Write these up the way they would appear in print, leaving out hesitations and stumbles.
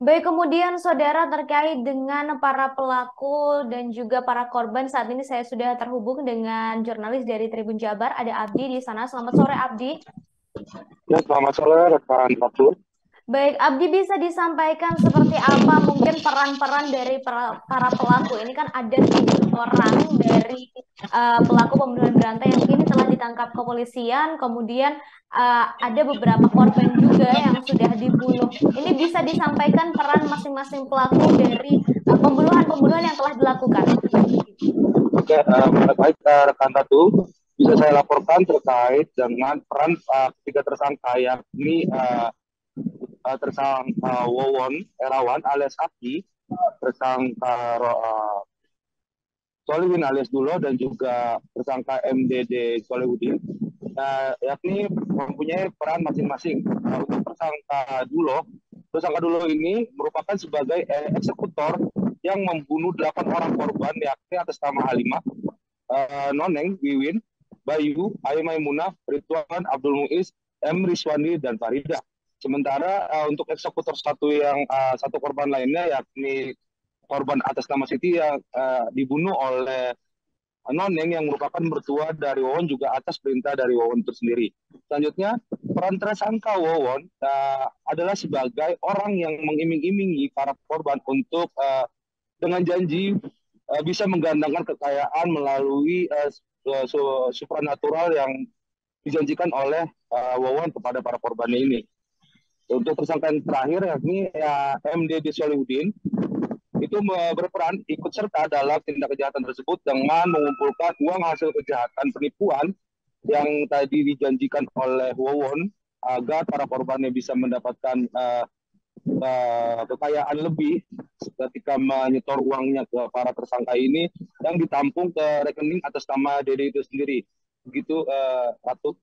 Baik, kemudian saudara terkait dengan para pelaku dan juga para korban, saat ini saya sudah terhubung dengan jurnalis dari Tribun Jabar, ada Abdi di sana. Selamat sore, Abdi. Ya, selamat sore rekan Fatul. Baik, Abdi bisa disampaikan seperti apa mungkin peran-peran dari para pelaku. Ini kan ada 7 orang dari pelaku pembunuhan berantai yang kini telah ditangkap kepolisian. Kemudian ada beberapa korban juga yang sudah dibunuh. Ini bisa disampaikan peran masing-masing pelaku dari pembunuhan-pembunuhan yang telah dilakukan. Oke, baik rekan Fatul, bisa saya laporkan terkait dengan peran ketiga tersangka yakni tersangka Wawon Erawan alias Aki, tersangka Solihin alias Dulo dan juga tersangka MDD Solihudin, yakni mempunyai peran masing-masing. Untuk tersangka Dulo ini merupakan sebagai eksekutor yang membunuh 8 orang korban yakni atas nama Halimah, Noneng, Wiwin, Bayu, Ayu Maimunah, Ridwan, Abdul Muiz, M. Rizwandi, dan Farida. Sementara untuk eksekutor satu korban lainnya yakni korban atas nama Siti yang dibunuh oleh Noneng yang merupakan mertua dari Wawon juga atas perintah dari Wawon itu sendiri. Selanjutnya, peran tersangka Wawon adalah sebagai orang yang mengiming-imingi para korban untuk dengan janji bisa menggandangkan kekayaan melalui supranatural yang dijanjikan oleh Wawon kepada para korbannya ini. Untuk tersangka yang terakhir yakni MD Solihudin itu berperan ikut serta dalam tindak kejahatan tersebut dengan mengumpulkan uang hasil kejahatan penipuan yang tadi dijanjikan oleh Wawon agar para korbannya bisa mendapatkan kekayaan lebih ketika menyetor uangnya ke para tersangka ini yang ditampung ke rekening atas nama Dede itu sendiri. Begitu Ratu.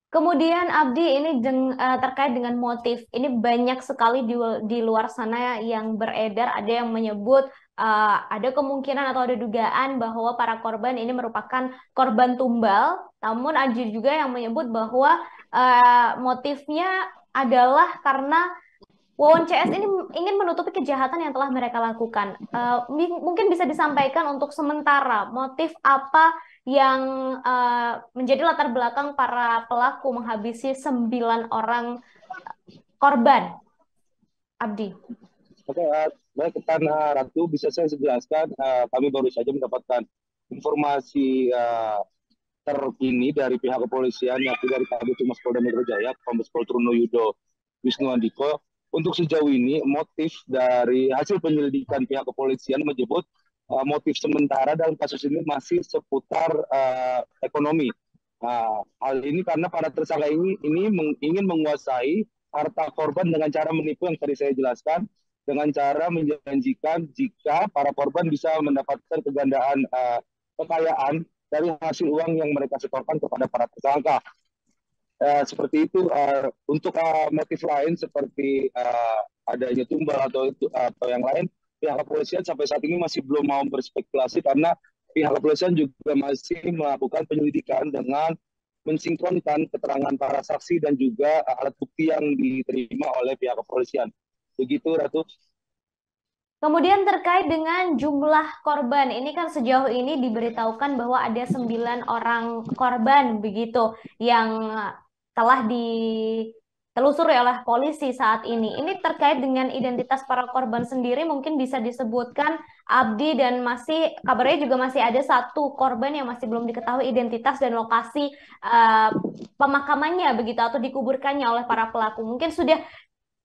Kemudian Abdi ini terkait dengan motif. Ini banyak sekali di luar sana yang beredar. Ada yang menyebut ada kemungkinan atau ada dugaan bahwa para korban ini merupakan korban tumbal. Namun ada juga yang menyebut bahwa motifnya adalah karena Wawon CS ini ingin menutupi kejahatan yang telah mereka lakukan. Mungkin bisa disampaikan untuk sementara motif apa yang menjadi latar belakang para pelaku menghabisi 9 orang korban, Abdi. Oke, baik Tan Ratu, bisa saya jelaskan, kami baru saja mendapatkan informasi terkini dari pihak kepolisian, yakni dari Kabid Humas Polda Metro Jaya, Kombes Pol Truno Yudo Wisnu Andiko. Untuk sejauh ini, motif dari hasil penyelidikan pihak kepolisian menyebut motif sementara dalam kasus ini masih seputar ekonomi. Hal ini karena para tersangka ini ingin menguasai harta korban dengan cara menipu yang tadi saya jelaskan, dengan cara menjanjikan jika para korban bisa mendapatkan kegandaan kekayaan dari hasil uang yang mereka setorkan kepada para tersangka. Seperti itu. Untuk motif lain seperti adanya tumbal atau yang lain, pihak kepolisian sampai saat ini masih belum mau berspekulasi karena pihak kepolisian juga masih melakukan penyelidikan dengan mensinkronkan keterangan para saksi dan juga alat bukti yang diterima oleh pihak kepolisian. Begitu, Ratu. Kemudian terkait dengan jumlah korban, ini kan sejauh ini diberitahukan bahwa ada 9 orang korban begitu yang telah ditelusuri oleh polisi saat ini. Ini terkait dengan identitas para korban sendiri, mungkin bisa disebutkan Abdi, dan masih kabarnya juga masih ada 1 korban yang masih belum diketahui identitas dan lokasi eh, pemakamannya begitu atau dikuburkannya oleh para pelaku. Mungkin sudah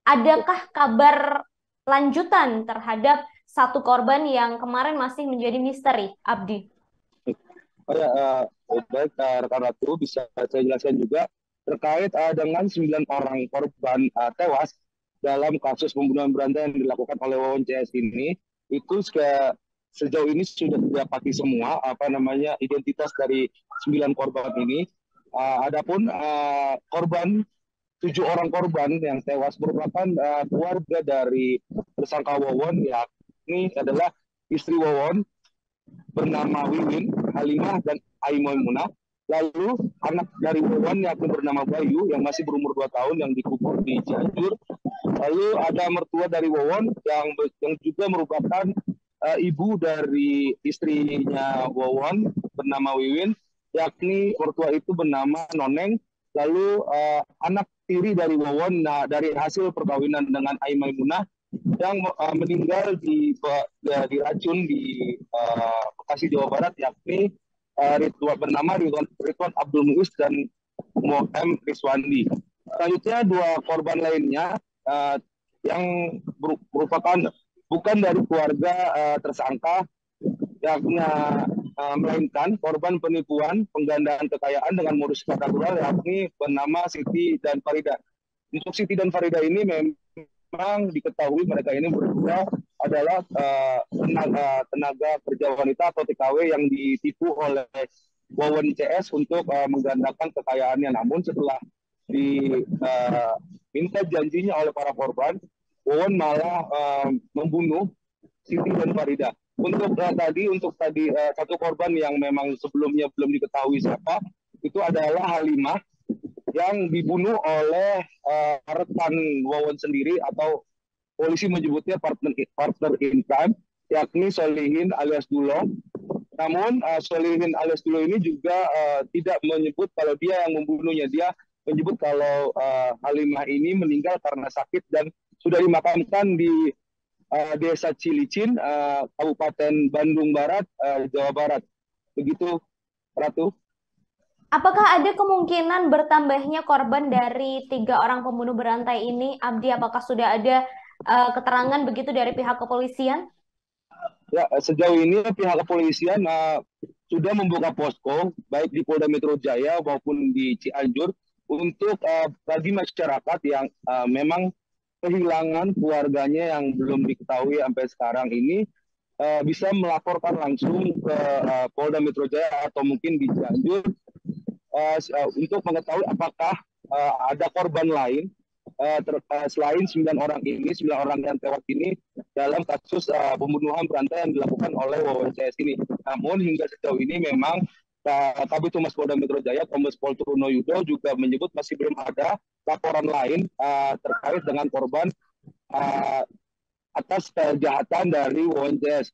adakah kabar lanjutan terhadap 1 korban yang kemarin masih menjadi misteri, Abdi? Oh ya, baik rekan Ratu, bisa saya jelaskan juga terkait dengan 9 orang korban tewas dalam kasus pembunuhan berantai yang dilakukan oleh Wawon CS ini. Itu sejauh ini sudah didapati semua apa namanya identitas dari 9 korban ini. Adapun korban 7 orang korban yang tewas merupakan keluarga dari tersangka Wawon, yakni adalah istri Wawon bernama Wiwin, Halimah, dan Aimunah. Lalu anak dari Wawan yakni bernama Bayu yang masih berumur 2 tahun yang dikubur di Cianjur. Lalu ada mertua dari Wawon yang juga merupakan ibu dari istrinya Wawon bernama Wiwin, yakni mertua itu bernama Noneng. Lalu anak tiri dari Wawon, dari hasil perkawinan dengan Ai Maimunah yang meninggal diracun di Bekasi, Jawa Barat, yakni bernama Ridwan Abdul Muiz dan M. Riswandi. Selanjutnya dua korban lainnya yang merupakan bukan dari keluarga tersangka, yakni melainkan korban penipuan penggandaan kekayaan dengan modus natural, yakni bernama Siti dan Farida. Untuk Siti dan Farida ini memang diketahui mereka ini berdua adalah tenaga kerja wanita atau TKW yang ditipu oleh Wawon CS untuk menggandakan kekayaannya. Namun setelah diminta janjinya oleh para korban, Wawon malah membunuh Siti dan Farida. Untuk tadi satu korban yang memang sebelumnya belum diketahui siapa, itu adalah Halimah yang dibunuh oleh rekan Wawon sendiri, atau polisi menyebutnya partner in crime, yakni Solihin alias Dulo. Namun Solihin alias Dulo ini juga tidak menyebut kalau dia yang membunuhnya. Dia menyebut kalau Halimah ini meninggal karena sakit dan sudah dimakamkan di Desa Cilicin, Kabupaten Bandung Barat, Jawa Barat. Begitu, Ratu. Apakah ada kemungkinan bertambahnya korban dari 3 orang pembunuh berantai ini, Abdi? Apakah sudah ada keterangan begitu dari pihak kepolisian? Ya, sejauh ini pihak kepolisian sudah membuka posko baik di Polda Metro Jaya maupun di Cianjur untuk bagi masyarakat yang memang kehilangan keluarganya yang belum diketahui sampai sekarang ini, bisa melaporkan langsung ke Polda Metro Jaya atau mungkin di Cianjur untuk mengetahui apakah ada korban lain selain 9 orang yang tewas ini dalam kasus pembunuhan berantai yang dilakukan oleh Wawon CS ini. Namun hingga sejauh ini memang Kabid Humas Polda Metro Jaya, Kombes Pol Truno Yudo, juga menyebut masih belum ada laporan lain terkait dengan korban atas kejahatan dari Wawon CS.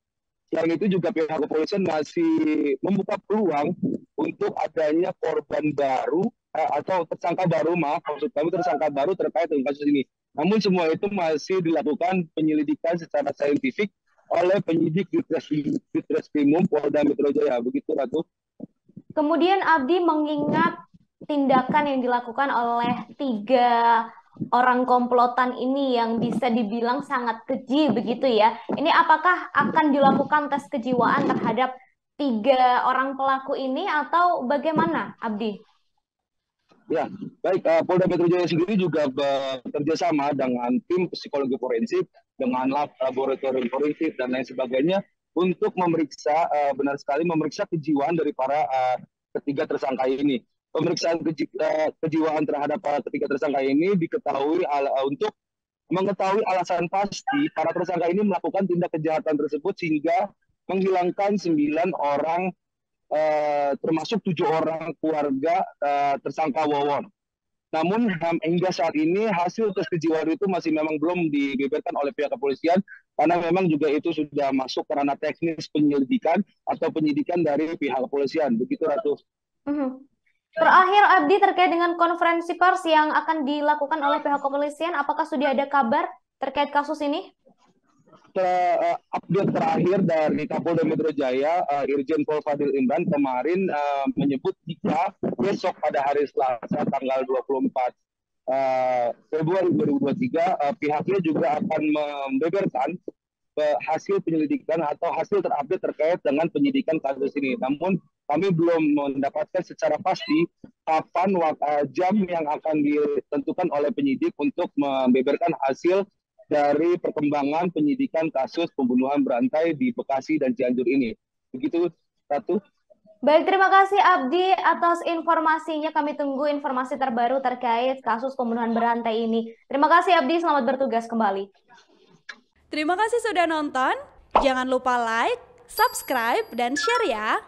Selain itu juga pihak kepolisian masih membuka peluang untuk adanya korban baru atau tersangka baru, maksud kami tersangka baru terkait dengan kasus ini. Namun semua itu masih dilakukan penyelidikan secara saintifik oleh penyidik Ditreskrimum Polda Metro Jaya. Begitu, Ratu. Kemudian Abdi mengingat tindakan yang dilakukan oleh 3 orang komplotan ini yang bisa dibilang sangat keji begitu ya. Ini apakah akan dilakukan tes kejiwaan terhadap 3 orang pelaku ini atau bagaimana, Abdi? Ya, baik. Polda Metro Jaya sendiri juga bekerja sama dengan tim psikologi forensik, dengan laboratorium forensik dan lain sebagainya untuk memeriksa, benar sekali memeriksa kejiwaan dari para ketiga tersangka ini. Pemeriksaan kejiwaan terhadap para ketiga tersangka ini diketahui untuk mengetahui alasan pasti para tersangka ini melakukan tindak kejahatan tersebut sehingga menghilangkan 9 orang, termasuk 7 orang keluarga tersangka Wawon. Namun hingga saat ini hasil tes kejiwaan itu masih memang belum dibeberkan oleh pihak kepolisian, karena memang juga itu sudah masuk ke ranah teknis penyelidikan atau penyidikan dari pihak kepolisian. Begitu, Ratu. Terakhir, Abdi, terkait dengan konferensi pers yang akan dilakukan oleh pihak kepolisian, apakah sudah ada kabar terkait kasus ini? Update terakhir dari Kapolda Metro Jaya, Irjen Pol Fadil Imran kemarin menyebut jika besok pada hari Selasa tanggal 24 Februari 2023 pihaknya juga akan membeberkan hasil penyelidikan atau hasil terupdate terkait dengan penyidikan kasus ini. Namun kami belum mendapatkan secara pasti kapan jam yang akan ditentukan oleh penyidik untuk membeberkan hasil dari perkembangan penyidikan kasus pembunuhan berantai di Bekasi dan Cianjur ini. Begitu, Ratu. Baik, terima kasih Abdi atas informasinya. Kami tunggu informasi terbaru terkait kasus pembunuhan berantai ini. Terima kasih Abdi, selamat bertugas kembali. Terima kasih sudah nonton. Jangan lupa like, subscribe, dan share ya.